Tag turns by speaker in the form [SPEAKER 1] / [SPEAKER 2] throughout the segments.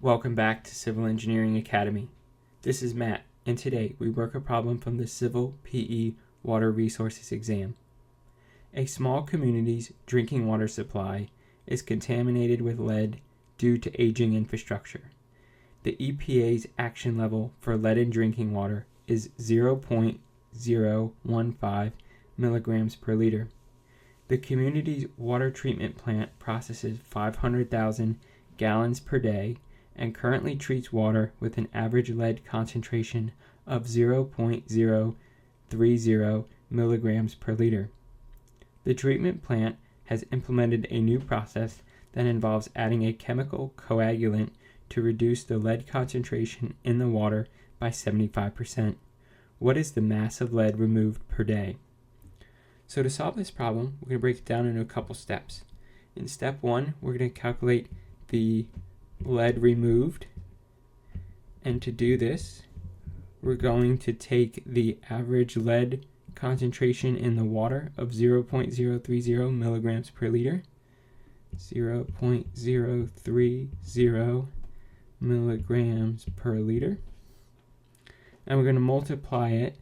[SPEAKER 1] Welcome back to Civil Engineering Academy. This is Matt, and today we work a problem from the Civil PE Water Resources exam. A small community's drinking water supply is contaminated with lead due to aging infrastructure. The EPA's action level for lead in drinking water is 0.015 milligrams per liter. The community's water treatment plant processes 500,000 gallons per day and currently treats water with an average lead concentration of 0.030 milligrams per liter. The treatment plant has implemented a new process that involves adding a chemical coagulant to reduce the lead concentration in the water by 75%. What is the mass of lead removed per day? So to solve this problem, we're going to break it down into a couple steps. In step 1, we're going to calculate the lead removed, and to do this we're going to take the average lead concentration in the water of 0.030 milligrams per liter, 0.030 milligrams per liter, and we're going to multiply it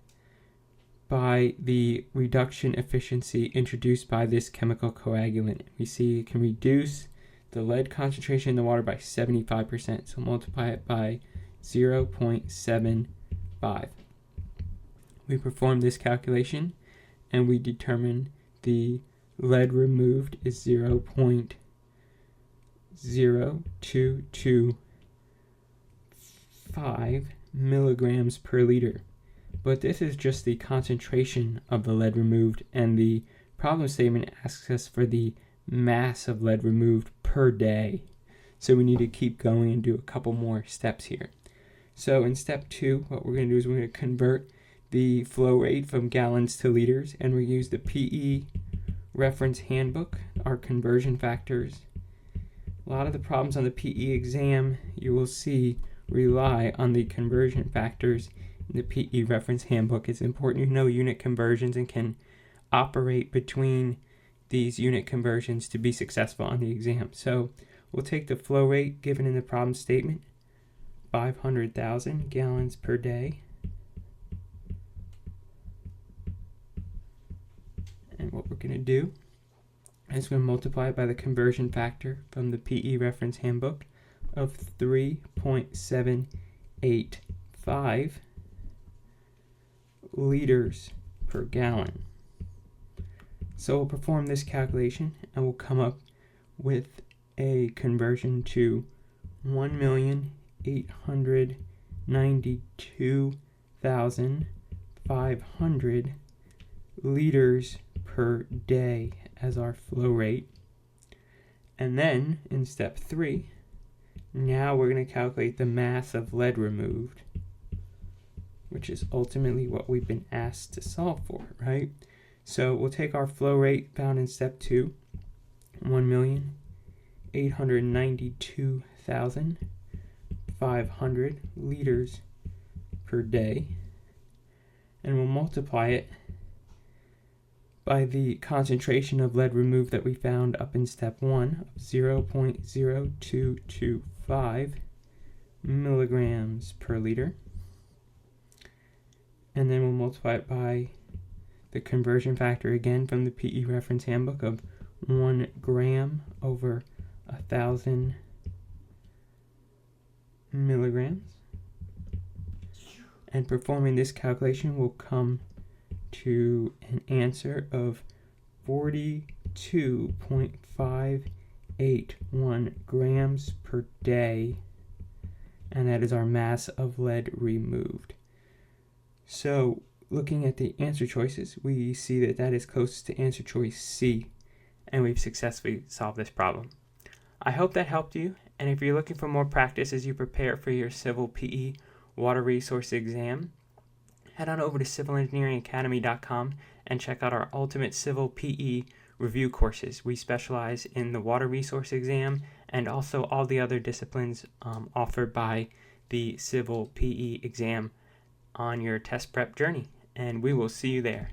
[SPEAKER 1] by the reduction efficiency introduced by this chemical coagulant. We see it can reduce the lead concentration in the water by 75%, so multiply it by 0.75. We perform this calculation and we determine the lead removed is 0.0225 milligrams per liter. But this is just the concentration of the lead removed, and the problem statement asks us for the mass of lead removed per day. So we need to keep going and do a couple more steps here. So in step 2, what we're going to do is we're going to convert the flow rate from gallons to liters, and we use the PE reference handbook, our conversion factors. A lot of the problems on the PE exam you will see rely on the conversion factors in the PE reference handbook. It's important you know unit conversions and can operate between these unit conversions to be successful on the exam. So we'll take the flow rate given in the problem statement, 500,000 gallons per day. And what we're going to do is we're going to multiply it by the conversion factor from the PE reference handbook of 3.785 liters per gallon. So we'll perform this calculation and we'll come up with a conversion to 1,892,500 liters per day as our flow rate. And then in step 3, now we're going to calculate the mass of lead removed, which is ultimately what we've been asked to solve for, right? So we'll take our flow rate found in step 2, 1,892,500 liters per day, and we'll multiply it by the concentration of lead removed that we found up in step 1 of 0.0225 milligrams per liter, and then we'll multiply it by the conversion factor again from the PE reference handbook of 1 gram over 1,000 milligrams. And performing this calculation will come to an answer of 42.581 grams per day, and that is our mass of lead removed. So looking at the answer choices, we see that that is closest to answer choice C, and we've successfully solved this problem. I hope that helped you, and if you're looking for more practice as you prepare for your Civil PE Water Resource exam, head on over to civilengineeringacademy.com and check out our Ultimate Civil PE review courses. We specialize in the Water Resource exam and also all the other disciplines offered by the Civil PE exam on your test prep journey, and we will see you there.